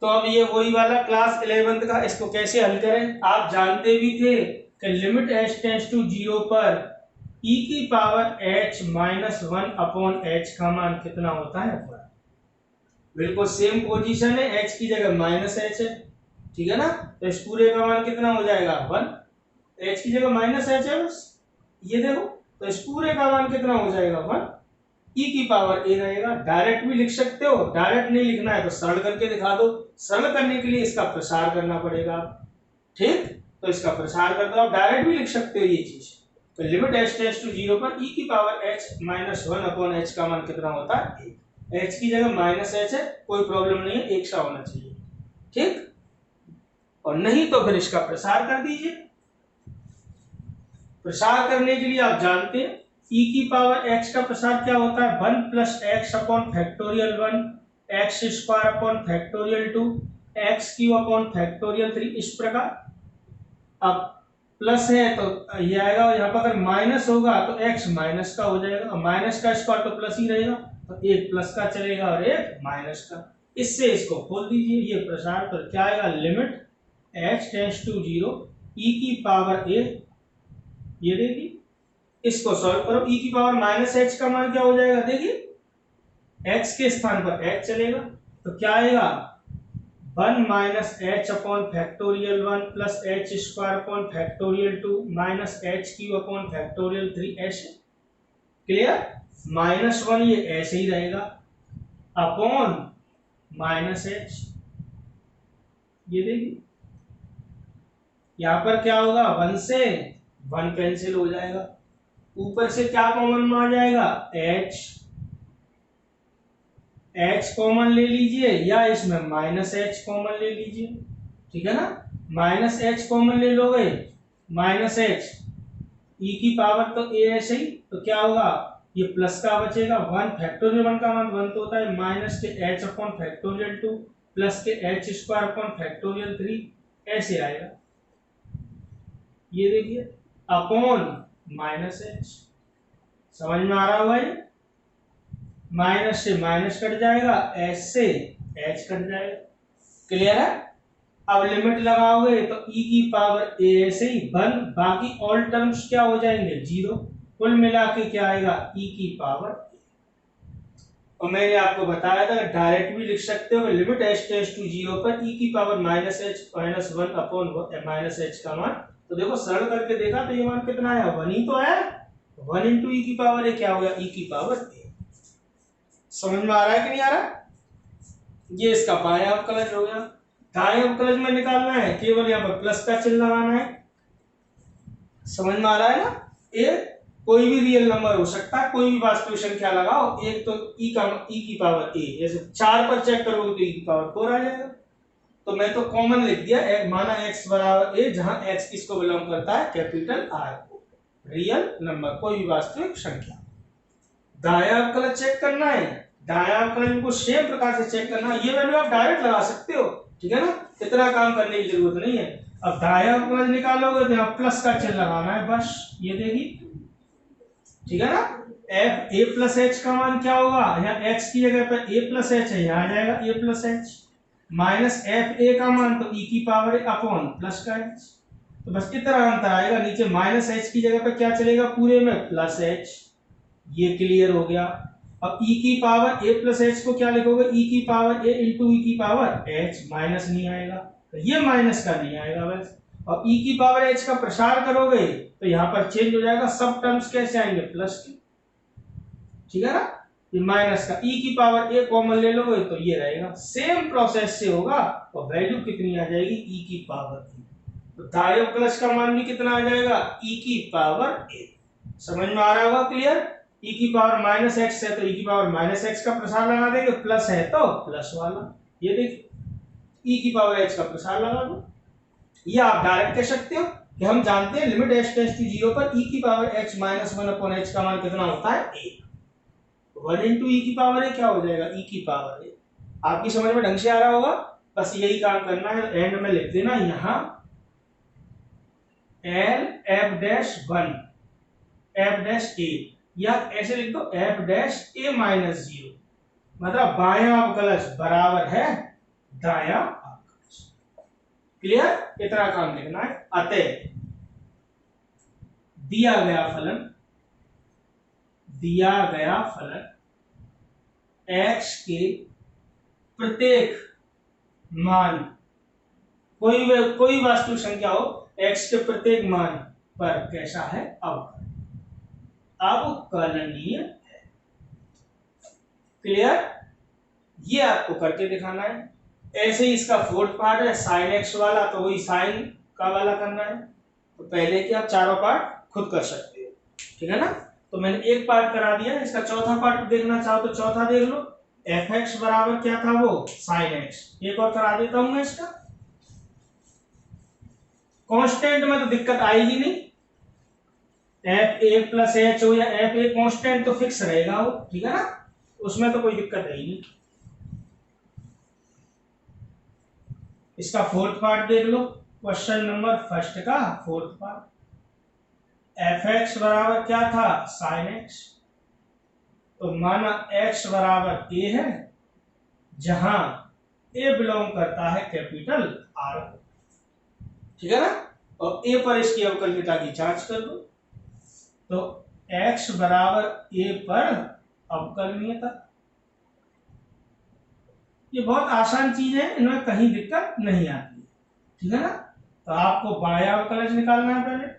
तो अब ये वही वाला क्लास 11th का, इसको कैसे हल करें, आप जानते भी थे कि लिमिट h टेंड्स टू 0 पर e की power h minus one upon H का मान कितना होता है, बिल्कुल सेम पोजीशन है, h की जगह माइनस एच है, ठीक है ना, तो इस पूरे का मान कितना हो जाएगा 1, h की जगह माइनस एच है बस, ये देखो, तो इस पूरे का मान कितना हो जाएगा 1, e की पावर a रहेगा। डायरेक्ट भी लिख सकते हो, डायरेक्ट नहीं लिखना है तो सरल करके दिखा दो, सरल करने के लिए इसका प्रसार करना पड़ेगा, ठीक, तो इसका प्रसार कर दो, आप डायरेक्ट भी लिख सकते हो ये चीज। तो लिमिट h टेंड्स टू 0 पर e की power h minus one upon h का मान कितना होता है 1, h की जगह माइनस h है, कोई प्रॉब्लम नहीं है, एक सा होना चाहिए, ठीक, और नहीं तो फिर इसका प्रसार कर दीजिए। प्रसार करने के लिए आप जानते हैं e की पावर x का प्रसार क्या होता है, 1 plus x upon factorial 1, x square upon factorial 2, x cube upon factorial 3, इस प्रकार। अब प्लस है तो ये आएगा, और यहाँ पर अगर माइनस होगा तो x माइनस का हो जाएगा, और माइनस का स्क्वायर तो प्लस ही रहेगा, तो एक प्लस का चलेगा और एक माइनस का, इससे इसको खोल दीजिए, ये प्रसार पर क्या आएगा, limit h tends to 0 e की पावर a, ये देखिए, इसको सॉल्व करो, e की पावर माइनस एच का मान क्या हो जाएगा, देखिए x के स्थान पर h चलेगा, तो क्या आएगा 1 minus H upon factorial 1 plus H square upon factorial 2 minus H cube upon factorial 3, ऐसे क्लियर, माइनस वन ये ऐसे ही रहेगा अपॉन माइनस एच, ये देखिए यहां पर क्या होगा, 1 से 1 कैंसिल हो जाएगा, ऊपर से क्या कॉमन में आ जाएगा, h कॉमन ले लीजिए, या इसमें माइनस एच कॉमन ले लीजिए, ठीक है ना, माइनस एच कॉमन ले लोगे, माइनस एच ई की पावर तो ए ऐसे ही, तो क्या होगा, ये प्लस का बचेगा, 1 फैक्टोरियल 1 का मान 1 तो होता है, माइनस के h अपॉन फैक्टोरियल 2 प्लस के h स्क्वायर अपॉन फैक्टोरियल 3, ऐसे आएगा, ये देखिए अपॉन माइनस एच, समझ में आ रहा होगा, ये माइनस से माइनस कट जाएगा, एच से एच कट जाएगा, क्लियर है। अब लिमिट लगाओगे तो e की पावर a ऐसे ही 1, बाकी ऑल टर्म्स क्या हो जाएंगे 0, कुल मिला के क्या आएगा e की पावर a। और मैंने आपको बताया था डायरेक्ट भी लिख सकते हो, लिमिट h टेंड्स टू 0 पर e की power minus h minus one upon minus h का मान, तो देखो सरल करके देखा तो ये मान कितना आया, 1 ही तो आया, 1 इंटू ई की पावर a क्या हो गया, e की पावर a। समझ में आ रहा है कि नहीं आ रहा, ये इसका बाएं अवकलज हो गया। दाएं अवकलज में निकालना है, केवल यहाँ पर प्लस का चिन्ह लगाना है, समझ में आ रहा है ना, ए कोई भी रियल नंबर हो सकता है, कोई भी वास्तविक संख्या लगाओ, एक तो ई की पावर ए, जैसे 4 पर चेक करोगे तो ई की पावर 4 आ जाएगा, तो मैं तो कॉमन लिख दिया, माना x बराबर a, जहां x किसको बिलोंग करता है, कैपिटल R को, रियल नंबर कोई भी वास्तविक संख्या। दायां अवकलज चेक करना है, दायां अवकलज को सेम प्रकार से चेक करना है, ये वैल्यू आप डायरेक्ट लगा सकते हो, ठीक है ना, इतना काम करने की जरूरत नहीं है। अब दायां अवकलज निकालोगे तो यहाँ प्लस का चिन्ह लगाना है बस, ये देखिए, ठीक है ना, एफ ए प्लस एच का मान क्या होगा, यहाँ x की जगह पर a प्लस एच है, यहाँ आ जाएगा a plus H, minus F a का मान तो e की पावर अपॉन प्लस का h, तो बस इतना अंतर आएगा, नीचे माइनस h की जगह पर क्या चलेगा, पूरे में प्लस h, ये क्लियर हो गया। अब e की पावर a प्लस एच को क्या लिखोगे, e की पावर a इंटू ई की पावर h, माइनस नहीं आएगा, तो ये माइनस का नहीं आएगा बस। और e की पावर h का प्रसार करोगे तो यहाँ पर चेंज हो जाएगा, सब टर्म्स कैसे आएंगे, प्लस के, ठीक है ना, ये माइनस का, e की पावर a कॉमन ले लोगे तो ये रहेगा, सेम प्रोसेस से होगा, और वैल्यू कितनी आ जाएगी, e की पावर a, तो दाएं प्लस का मान भी कितना आ जाएगा, e की पावर a। समझ में आ रहा होगा, क्लियर, e की पावर माइनस एक्स है तो e की पावर माइनस एक्स का प्रसार लगा देंगे, प्लस है तो प्लस वाला, ये देखिए e की पावर h का प्रसार लगा दो, ये आप डायरेक्ट कह सकते हो, कि हम जानते हैं लिमिट h टेंड्स टू 0 पर e की power h minus 1 upon h का मान कितना होता है 1। 1 इंटू e की पावर है क्या हो जाएगा e की पावर है। आपकी समझ में ढंग से आ रहा होगा, बस यही काम करना है। एंड में लिख देना यहाँ l f dash 1 f dash a, या ऐसे लिख दो f डैश a माइनस 0, मतलब बायां अवकलज बराबर है दायां अवकलज। क्लियर, इतना काम लिखना है। अतः दिया गया फलन x के प्रत्येक मान, कोई वास्तविक संख्या हो, x के प्रत्येक मान पर कैसा है अवकलनीय है। क्लियर, ये आपको करके दिखाना है। ऐसे ही इसका फोर्थ पार्ट है साइन एक्स वाला, तो वही साइन का वाला करना है। तो पहले कि आप चारों पार्ट खुद कर सकते हो, ठीक है ना। तो मैंने एक पार्ट करा दिया, इसका चौथा पार्ट देखना चाहो तो चौथा देख लो। एफ एक्स बराबर क्या था वो साइन एक्स। एक और करा देता हूं मैं इसका। कांस्टेंट में तो दिक्कत आएगी नहीं, एफ ए प्लस एच हो या एफ ए कांस्टेंट तो फिक्स रहेगा वो, ठीक है ना, उसमें तो कोई दिक्कत है ही नहीं। इसका फोर्थ पार्ट देख लो, क्वेश्चन नंबर फर्स्ट का फोर्थ पार्ट। एफ एक्स बराबर क्या था साइन एक्स, तो माना x बराबर a है, जहां a बिलोंग करता है कैपिटल R को, ठीक है ना। और a पर इसकी अवकलनीयता की जांच कर दो, तो x बराबर a पर अवकलनीयता, ये बहुत आसान चीज है, इनमें कहीं दिक्कत नहीं आती, ठीक है ना। तो आपको बायां अवकलज निकालना है। पहले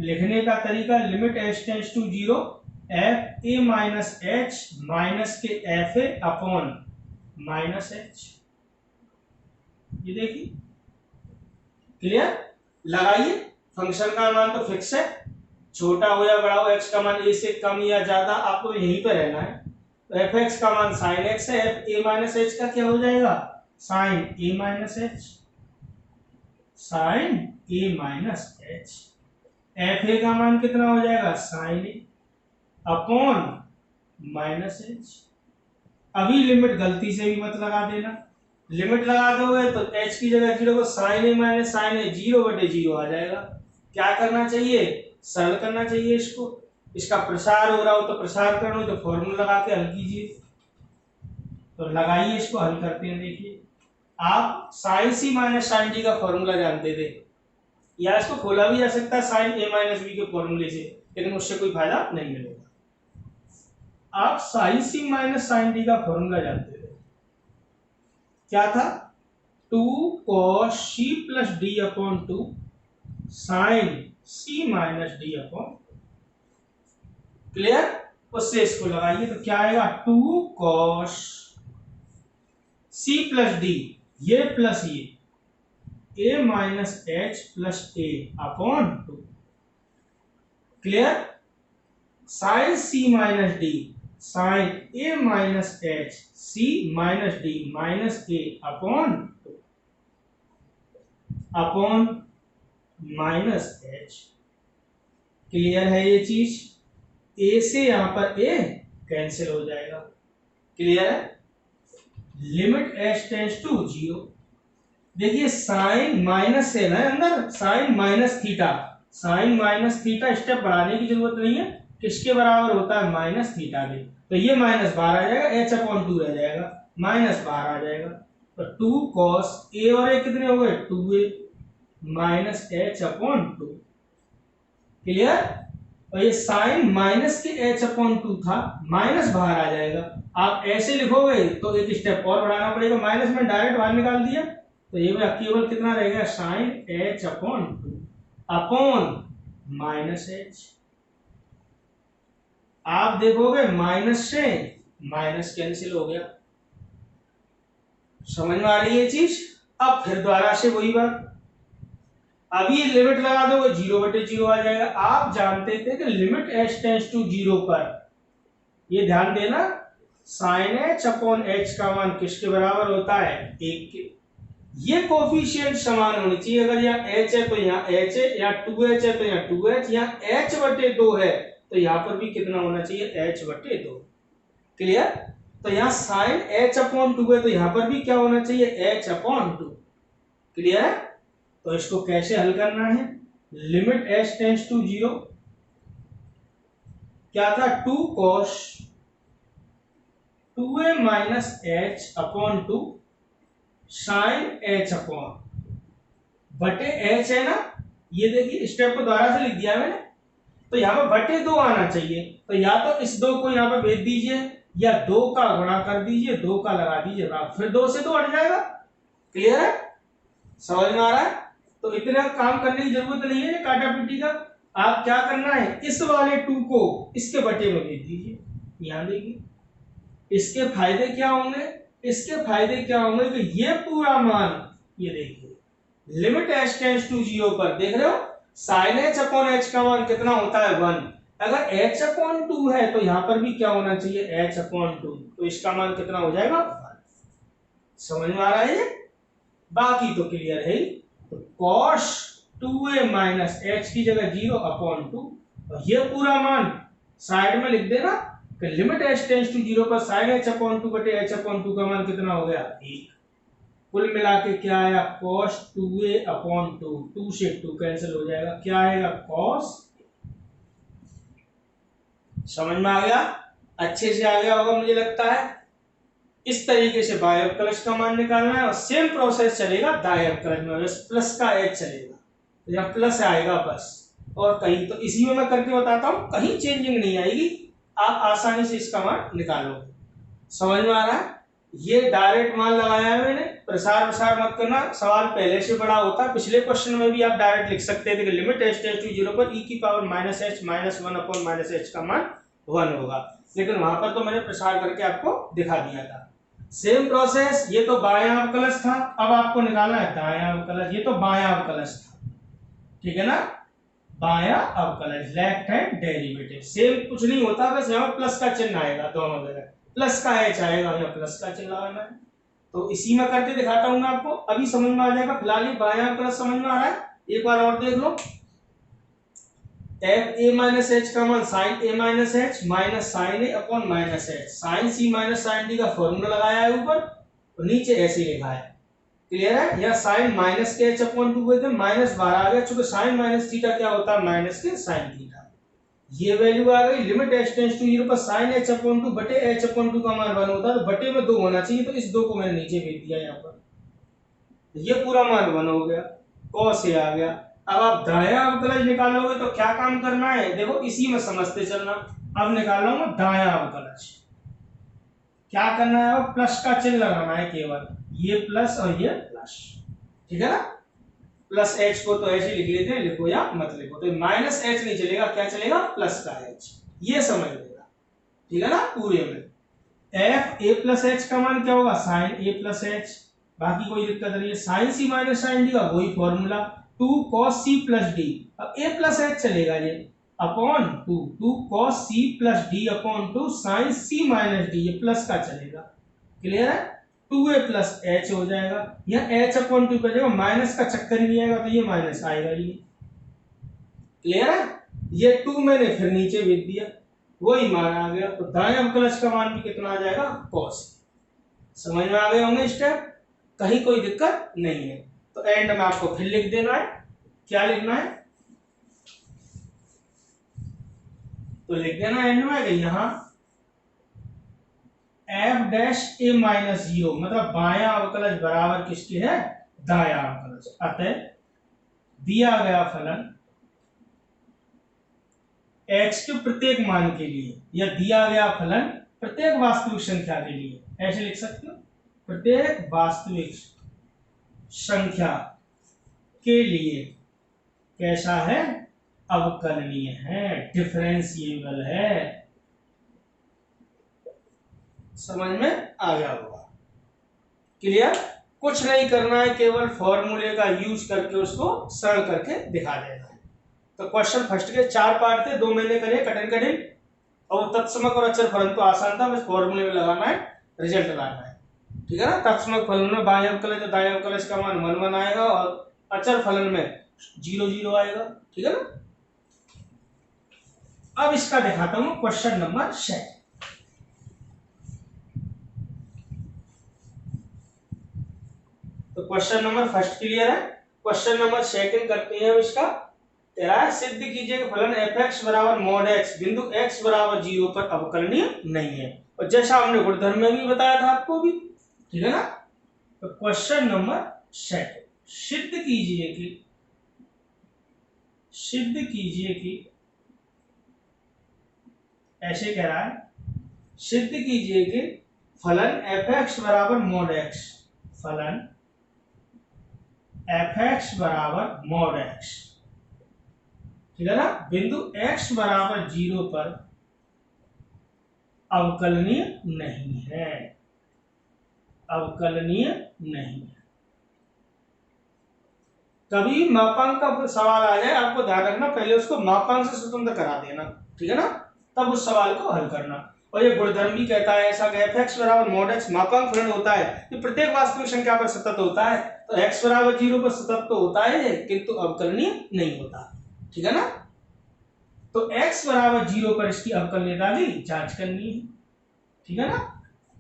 लिखने का तरीका limit h tends to 0 f a minus h minus के f a upon minus h, ये देखिए। क्लियर, लगाइए। फंक्शन का मान तो फिक्स है, छोटा हो या बड़ा हो, एक्स का मान ए से कम या ज्यादा आपको यहीं पे रहना है। तो एफ एक्स का मान साइन एक्स है, एफ ए माइनस एच का क्या हो जाएगा sine a minus h, sine a minus h. F a का मान कितना हो जाएगा sine a upon minus h. अभी लिमिट गलती से भी मत लगा देना, लिमिट लगा दोगे तो h की जगह 0 को साइन ए माइनस साइन ए 0/0 आ जाएगा। क्या करना चाहिए, सरल करना चाहिए इसको। इसका प्रसार हो रहा हो तो प्रसार करना हो तो फॉर्मूला लगा के हल कीजिए। तो लगाइए, इसको हल करते हैं। देखिए, आप sine c minus sine d का फॉर्मूला जानते थे, या इसको खोला भी जा सकता है साइन ए माइनस बी के फॉर्मूले से, लेकिन उससे कोई फायदा नहीं मिलेगा। आप sine c minus sine d का फॉर्मूला जानते थे, क्या था 2 cos c प्लस डी अपॉन 2 sine c minus d upon. Clear, उससे इसको लगाइए तो क्या आएगा 2 cos c प्लस डी, ये प्लस ये a minus h plus a upon 2। Clear, sine c minus d sine a minus h c minus d minus a upon minus h. Clear है ये चीज, a से यहां पर a कैंसिल हो जाएगा। क्लियर है, लिमिट h टेंड्स टू 0। देखिए साइन माइनस से है अंदर, sine minus theta, sine minus theta step बढ़ाने की जरूरत नहीं है, किसके बराबर होता है माइनस थीटा के। तो ये माइनस बाहर आ जाएगा, h अपॉन 2 रह जाएगा, माइनस बाहर आ जाएगा। तो 2 cos a और a कितने हो गए 2a minus h upon 2। Clear, और ये साइन माइनस के h अपॉन 2 था, माइनस बाहर आ जाएगा। आप ऐसे लिखोगे तो एक स्टेप और बढ़ाना पड़ेगा, माइनस में डायरेक्ट बाहर निकाल दिया, तो ये केवल कितना रहेगा sine h upon 2 upon minus h। आप देखोगे माइनस से माइनस कैंसिल हो गया। समझ में आ रही है चीज। अब फिर दोबारा से वही बात, अभी लिमिट लगा दोगे 0/0 आ जाएगा। आप जानते थे कि लिमिट h टेंड्स टू 0 पर, ये ध्यान देना, साइन h अपॉन h का मान किसके बराबर होता है 1 के। ये कोफिशिएंट समान होनी चाहिए। अगर यहाँ h है तो यहाँ h है, यहाँ 2h है तो यहाँ 2h, यहाँ h/2 है तो यहाँ पर भी कितना होना चाहिए, h/2। क्लियर। तो यहाँ साइन h/2 है तो यहाँ पर भी क्या होना चाहिए, h/2। क्लियर है। तो इसको कैसे हल करना है, लिमिट h टेंड्स टू 0, क्या था 2 cos 2a minus h/2 sign h/h है ना। ये देखिए स्टेप को दोबारा से लिख दिया मैंने। तो यहाँ पर बटे 2 आना चाहिए, तो या तो इस 2 को यहाँ पर भेज दीजिए या 2 का गुणा कर दीजिए, 2 का लगा दीजिए, फिर 2 से 2 हट जाएगा। क्लियर है, समझ में आ रहा है। तो इतना काम करने की जरूरत नहीं है काटा पीटी का। आप क्या करना है, इस वाले 2 को इसके बटे में भेज दीजिए। ध्यान देखिए इसके फायदे क्या होंगे, इसके फायदे क्या होंगे कि ये पूरा मान, ये देखिए लिमिट h टेंड्स टू 0 पर देख रहे हो साइन h/h का मान कितना होता है 1। अगर h/2 है तो यहां पर भी क्या होना चाहिए, h/2, तो इसका मान कितना हो जाएगा 1। समझ में आ रहा है ये, बाकी तो क्लियर है। तो cos 2a माइनस h की जगह 0/2, ये पूरा मान साइड में लिख देना कि लिमिट h टेंड्स टू 0 पर sin h/2 बटे h/2 का मान कितना हो गया 1। कुल मिला के क्या आया, cos 2a/2, 2 से 2 कैंसिल हो जाएगा, क्या आएगा cos। समझ में आ गया, अच्छे से आ गया होगा मुझे लगता है। इस तरीके से बाएं अवकलज का मान निकालना है और सेम प्रोसेस चलेगा दाएं अवकलज में, बस प्लस का h चलेगा तो यहाँ प्लस आएगा बस, और कहीं तो इसी में मैं करके बताता हूं, कहीं चेंजिंग नहीं आएगी, आप आसानी से इसका मान निकालोगे। समझ में आ रहा है। ये डायरेक्ट मान लगाया है मैंने, प्रसार प्रसार मत करना, सवाल पहले से बड़ा होता है। पिछले क्वेश्चन में भी आप डायरेक्ट लिख सकते थे कि लिमिट h टेंड्स टू 0 पर e की power minus h minus 1/-h का मान 1 होगा, लेकिन वहां पर तो मैंने प्रसार करके आपको दिखा दिया था। सेम प्रोसेस, ये तो बायां अवकलज था, अब आपको निकालना है दायां अवकलज। ये तो बायां अवकलज था, ठीक है ना, बायां अवकलज लेफ्ट हैंड डेरिवेटिव। सेम कुछ नहीं होता, बस यहाँ प्लस का चिन्ह आएगा, दोनों जगह प्लस का h आएगा, यहाँ प्लस का चिन्ह लगाना है। तो इसी में करके दिखाता हूं मैं आपको, अभी समझ में आ जाएगा। फिलहाल ये बायां अवकलज समझ में आ रहा है, एक बार और देख लो। f a माइनस h का मान sin a minus h minus sin a upon minus h, sin c minus sin d का फॉर्मूला लगाया है ऊपर और नीचे ऐसे लिखा है। क्लियर है। या sin माइनस के h अपॉन 2 थे, माइनस बाहर आ गया, चूंकि sin माइनस थीटा क्या होता है, माइनस के sin थीटा। ये वैल्यू आ गई, लिमिट h टेंड्स टू 0 पर sin h अपॉन 2 बटे h अपॉन 2 का मान 1 होता है, तो बटे में 2 होना चाहिए, तो इस 2 को मैंने नीचे भेज दिया यहाँ पर, ये पूरा मान 1 हो गया, cos a आ गया। अब आप दायां अवकलज निकालोगे तो क्या काम करना है, देखो इसी में समझते चलना। अब निकालो मैं दायां अवकलज, क्या करना है, अब प्लस का चिन्ह लगाना है केवल, ये प्लस और ये प्लस, ठीक है ना। प्लस h को तो ऐसे लिख लेते हैं, लिखो या मत लिखो, तो माइनस h नहीं चलेगा, क्या चलेगा, प्लस का h, ये समझ लेगा, ठीक है ना। पूरे में f a प्लस h का मान क्या होगा, sin a प्लस h, बाकी कोई दिक्कत नहीं है। sin c minus sin d का वही formula 2 cos c plus d, अब a प्लस h चलेगा ये upon 2 cos c plus d upon 2 sin c minus d, ये प्लस का चलेगा। क्लियर है, 2a प्लस h हो जाएगा, यह h अपॉन 2 पर जाएगा, माइनस का चक्कर ही नहीं आएगा, तो ये माइनस आएगा ये। क्लियर है, ये 2 मैंने फिर नीचे भेज दिया, वही मान आ गया, तो दाएं अवकलज का मान भी कितना आ जाएगा, cos। समझ में आ गए होंगे स्टेप, कहीं कोई दिक्कत नहीं है। तो एंड में आपको फिर लिख देना है, क्या लिखना है, तो लिख देना एंड में कि यहाँ f डैश a माइनस 0 मतलब बायां अवकलज बराबर किसके है, दायां अवकलज। अतः दिया गया फलन x के प्रत्येक मान के लिए, या दिया गया फलन प्रत्येक वास्तविक संख्या के लिए, ऐसे लिख सकते हो, प्रत्येक वास्तविक संख्या के लिए कैसा है, अवकलनीय है, डिफरेंशिएबल है। समझ में आ गया होगा। क्लियर, कुछ नहीं करना है, केवल फॉर्मूले का यूज करके उसको सरल करके दिखा देना है। तो क्वेश्चन फर्स्ट के 4 पार्ट थे, 2 मैंने करे कठिन कठिन, और तत्समक और अक्षर फलन तो आसान था, बस फॉर्मूले में लगाना है, रिजल्ट लाना है। ठीक है ना। तत्समक फलन में बाह्य अवकलज और दाह्य अवकलज का मान 1 1 आएगा और अचर फलन में 0 0 आएगा। ठीक है ना। अब इसका दिखाता हूं क्वेश्चन नंबर 6। तो क्वेश्चन नंबर फर्स्ट क्लियर है। क्वेश्चन नंबर सेकंड करते हैं इसका। तेरा सिद्ध कीजिए कि फलन f(x) बराबर mod x बिंदु x बराबर 0 पर अवकलनीय नहीं है, और जैसा हमने गुणधर्म में भी बताया था आपको भी। ठीक है ना। तो क्वेश्चन नंबर सेकंड, सिद्ध कीजिए कि ऐसे कह रहा है, सिद्ध कीजिए कि फलन f(x) बराबर mod x, फलन f(x) बराबर mod x, ठीक है ना, बिंदु x बराबर 0 पर अवकलनीय नहीं है, अवकलनीय नहीं है। कभी मापांक का सवाल आ जाए, आपको ध्यान रखना पहले उसको मापांक से स्वतंत्र करा देना। ठीक है ना, तब उस सवाल को हल करना। और ये गुणधर्म भी कहता है ऐसा कि f(x) बराबर mod x मापांक फलन होता है, ये प्रत्येक वास्तविक संख्या पर सतत होता है। तो x बराबर 0 पर सतत तो होता है, किंतु अवकलनीय नहीं होता। ठीक है ना। तो x बराबर 0 पर इसकी अवकलनीयता की जांच करनी है। ठीक है ना।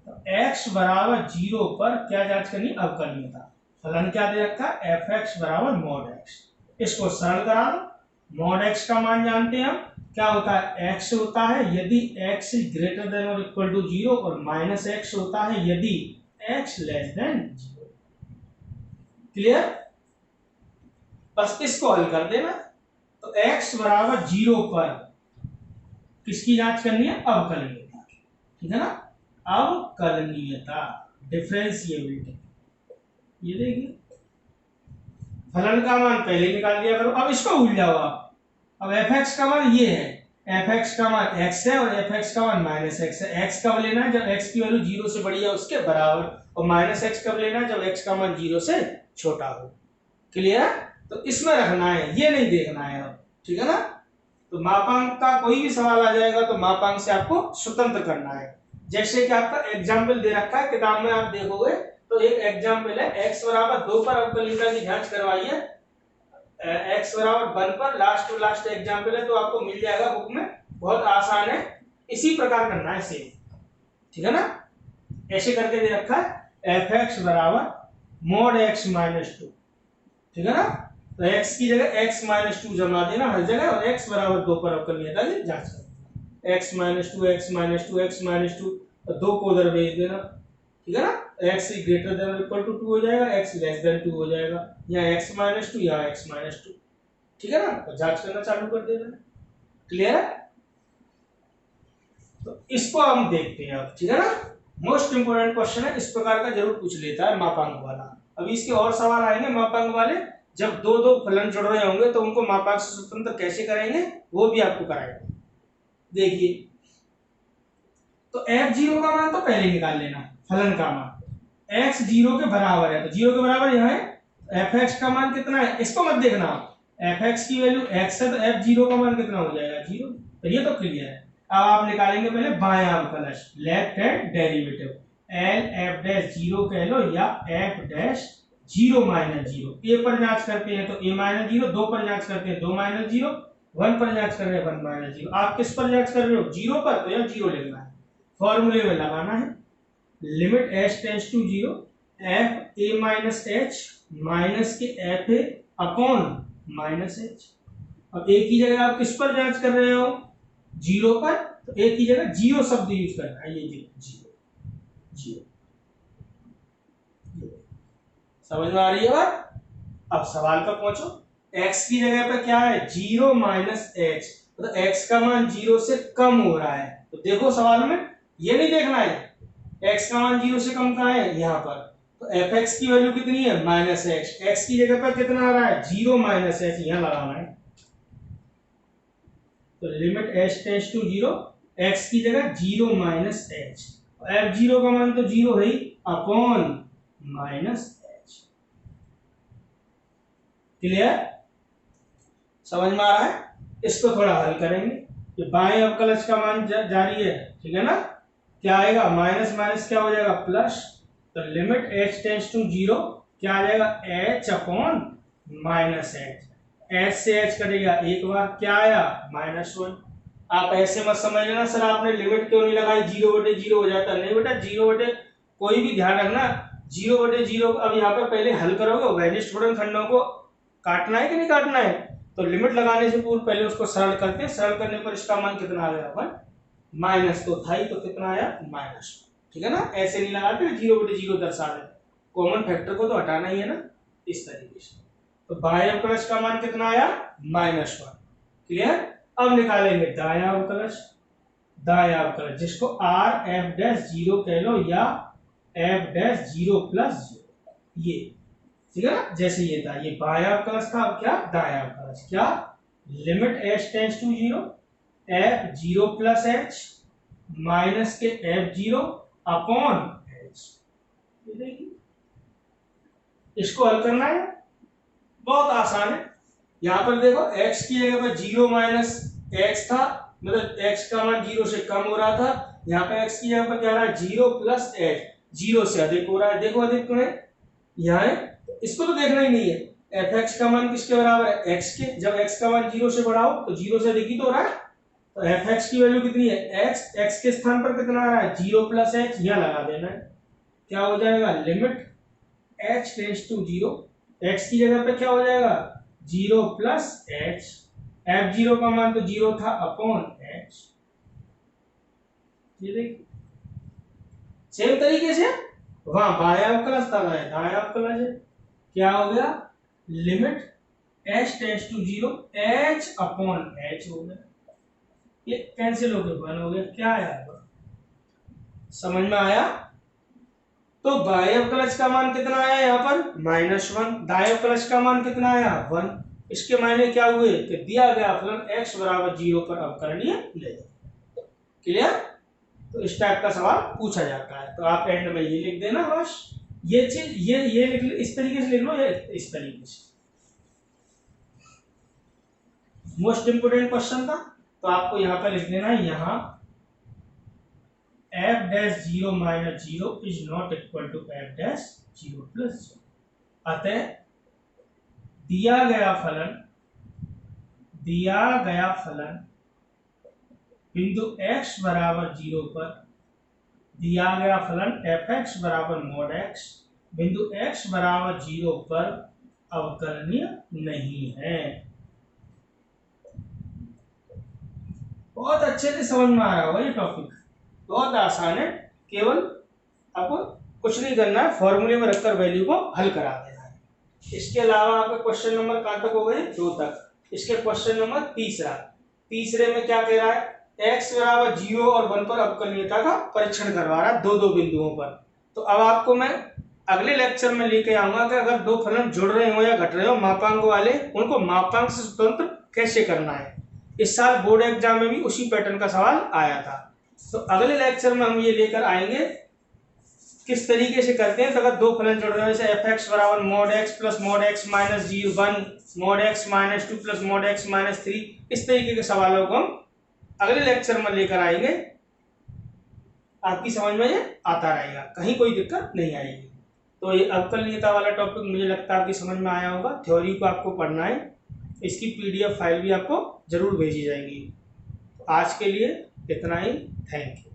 तो x बराबर 0 पर क्या जांच करनी, अवकलनीयता। फलन क्या दे रखा है, f(x) बराबर mod x। इसको सरल करा दो। mod x का मान जानते हैं हम, क्या होता है, x होता है यदि x ग्रेटर देन और इक्वल टू 0, और माइनस x होता है यदि x लेस देन 0। क्लियर। बस इसको हल कर देना। तो x बराबर 0 पर किसकी जांच करनी है, अवकलनीयता। ठीक है ना, अवकलनीयता, डिफरेंशिएबिलिटी। ये देखिए फलन का मान पहले निकाल दिया करो, अब इसको भूल जाओ आप। अब f(x) का मान ये है, f(x) का मान x है और f(x) का मान -x है। x कब लेना है, जब x की वैल्यू 0 से बड़ी है उसके बराबर, और -x कब लेना है, जब x का मान 0 से छोटा हो। क्लियर। तो इसमें रखना है, ये नहीं देखना है अब। ठीक है ना। तो मापांक का कोई भी सवाल आ जाएगा तो मापांक से आपको स्वतंत्र करना है। जैसे कि आपका एग्जाम्पल दे रखा है किताब में, आप देखोगे तो एक एग्जाम्पल है, x बराबर 2 पर अवकलनीयता की जांच करवाइए, x बराबर 1 पर, लास्ट टू लास्ट एग्जाम्पल है, तो आपको मिल जाएगा बुक में, बहुत आसान है। इसी प्रकार करना है सेम। ठीक है ना। ऐसे करके दे रखा है f(x) बराबर mod x माइनस 2। ठीक है ना। तो x की जगह x माइनस 2 जमा देना हर जगह, और x बराबर 2 पर अवकलनीयता की जांच करना। x minus 2 x minus 2 x minus 2, और 2 को उधर भेज देना। ठीक है ना। x ग्रेटर देन और इक्वल टू 2 हो जाएगा, x लेस देन 2 हो जाएगा, यहाँ x माइनस 2 यहाँ x माइनस 2। ठीक है ना। तो जांच करना चालू कर देना। क्लियर है। तो इसको हम देखते हैं अब। ठीक है ना, मोस्ट इंपोर्टेंट क्वेश्चन है, इस प्रकार का जरूर पूछ लेता है मापांक वाला। अभी इसके और सवाल आएंगे मापांक वाले, जब दो दो फलन जुड़ रहे होंगे तो उनको मापांक से स्वतंत्र कैसे करेंगे वो भी आपको कराएंगे। देखिए, तो f(0) का मान तो पहले निकाल लेना, फलन का मान x 0 के बराबर है, तो 0 के बराबर यहाँ है। f(x) का मान कितना है, इसको मत देखना, f(x) की वैल्यू x है तो f(0) का मान कितना हो जाएगा, 0। तो ये तो क्लियर है। अब आप निकालेंगे पहले बायां अवकलज, लेफ्ट हैंड डेरिवेटिव, l(f'(0) कह लो या f'(0 माइनस 0। a पर जांच करते हैं तो a माइनस 0, 2 पर जांच करते हैं 2 माइनस 0, 1 पर जांच कर रहे हैं 1 माइनस 0। आप किस पर जांच कर रहे हो, 0 पर, तो यहाँ 0 लिखना है, फॉर्मूले में लगाना है, limit h tends to 0 f a minus h minus के f a upon minus h। अब a की जगह आप किस पर जांच कर रहे हो, 0 पर, तो a की जगह 0 शब्द यूज करना है, ये 0 0। समझ में आ रही है बात। अब सवाल पर पहुंचो, x की जगह पर क्या है, 0 माइनस h, तो x का मान 0 से कम हो रहा है। तो देखो सवाल में ये नहीं देखना है x का मान 0 से कम कहाँ है, यहाँ पर, तो f(x) की वैल्यू कितनी है, -x, x की जगह पर कितना आ रहा है, 0 माइनस h, यहाँ लगाना है। तो limit h tends to 0, x की जगह 0 माइनस h, f(0) का मान तो 0 है ही, अपॉन माइनस h। क्लियर, समझ में आ रहा है। इसको थोड़ा हल करेंगे, ये बाएं अवकलज का मान जारी है। ठीक है ना, क्या आएगा, माइनस माइनस क्या हो जाएगा, प्लस, तो लिमिट h टेंड्स टू 0 क्या आ जाएगा, h upon minus H. h से h कटेगा एक बार, क्या आया, -1। आप ऐसे मत समझ लेना सर आपने लिमिट क्यों नहीं लगाई, 0/0 हो जाता। नहीं बेटा, 0/, कोई भी ध्यान रखना, 0/0 अब यहाँ पर पहले हल करोगे, वैनिश स्टूडेंट खंडों को काटना है कि नहीं काटना है, तो लिमिट लगाने से पूर्व पहले उसको सरल करते हैं। सरल करने पर इसका मान कितना आ गया, 1, माइनस तो था ही, तो कितना आया, -1। ठीक है ना, ऐसे नहीं लगाते 0/0 दर्शा रहे, कॉमन फैक्टर को तो हटाना ही है ना, इस तरीके से। तो बाएं अवकलज का मान कितना आया, -1। क्लियर। अब निकालेंगे दायां अवकलज। दायां अवकलज जिसको RF' 0 कह लो या F'0 + 0, ये ठीक है ना, जैसे ये था, ये बायां अवकलज था। अब क्या, दायां अवकलज, क्या, limit h tends to 0 F0 + h minus के F0 अपॉन h। इसको हल करना है, बहुत आसान है। यहां पर देखो x की जगह पर 0 माइनस x था, मतलब x का मान 0 से कम हो रहा था। यहाँ पे x की जगह पर क्या रहा है, 0 + h, 0 से अधिक हो रहा है। देखो अधिक क्यों है, यहाँ है, इसको तो देखना ही नहीं है। fx का मान किसके बराबर है, x के। जब x का मान 0 से बढ़ाओ तो 0 से अधिक ही तो हो रहा है, तो fx की वैल्यू कितनी है, x के स्थान पर कितना आ रहा है, 0 + h, यहाँ लगा देना है। क्या हो जाएगा, limit h tends to 0, x की जगह पे क्या हो जाएगा, 0 + h, F0 का मान तो 0 था, अपॉन h। ये देखिए सेम तरीके से वहां बायां अवकलज था, दायां अवकलज है। क्या हो गया, limit h tends to 0 h upon h हो गया, ये कैंसिल हो गया, 1 हो गया। क्या आया, समझ में आया। तो बाएं अवकलज का मान कितना आया यहाँ पर, -1। दाएं अवकलज का मान कितना आया, 1। इसके मायने क्या हुए कि दिया गया फलन x बराबर 0 पर अवकलनीय ले जाओ। क्लियर। तो इस टाइप का सवाल पूछा जाता है, तो आप एंड में ये लिख देना बस। ये चीज ये लिख, इस तरीके से लिख लो, ये इस तरीके से। मोस्ट इंपोर्टेंट क्वेश्चन था, तो आपको यहाँ पर लिख देना है, यहाँ F'0 - 0 is not equal to F'0 + 0। अतः दिया गया फलन बिंदु x बराबर 0 पर, दिया गया फलन fx बराबर mod x बिंदु x बराबर 0 पर अवकलनीय नहीं है। बहुत अच्छे से समझ में आया होगा ये टॉपिक, बहुत आसान है। केवल आपको कुछ नहीं करना है, फॉर्मूले में रखकर वैल्यू को हल करा देना है। इसके अलावा आपके क्वेश्चन नंबर कहां तक हो गए, 2 तक। इसके क्वेश्चन नंबर तीसरे में क्या कह रहा है, x बराबर 0 और 1 पर अवकलनीयता का परीक्षण करवा रहा है, दो बिंदुओं पर। तो अब आपको मैं अगले लेक्चर में लेके आऊंगा कि अगर दो फलन जुड़ रहे हो या घट रहे हो मापांक वाले, उनको मापांक से स्वतंत्र कैसे करना है। इस साल बोर्ड एग्जाम में भी उसी पैटर्न का सवाल आया था। तो अगले लेक्चर में हम ये लेकर आएंगे किस तरीके से करते हैं। तो अगर दो फलन जुड़ रहे हैं, जैसे fx बराबर mod x + mod x - 1, mod x - 2 + mod x - 3, इस तरीके के सवालों को हम अगले लेक्चर में लेकर आएंगे। आपकी समझ में ये आता रहेगा, कहीं कोई दिक्कत नहीं आएगी। तो ये अवकलनीयता वाला टॉपिक मुझे लगता है आपकी समझ में आया होगा। थ्योरी को आपको पढ़ना है, इसकी PDF फाइल भी आपको जरूर भेजी जाएगी। आज के लिए इतना ही, थैंक यू।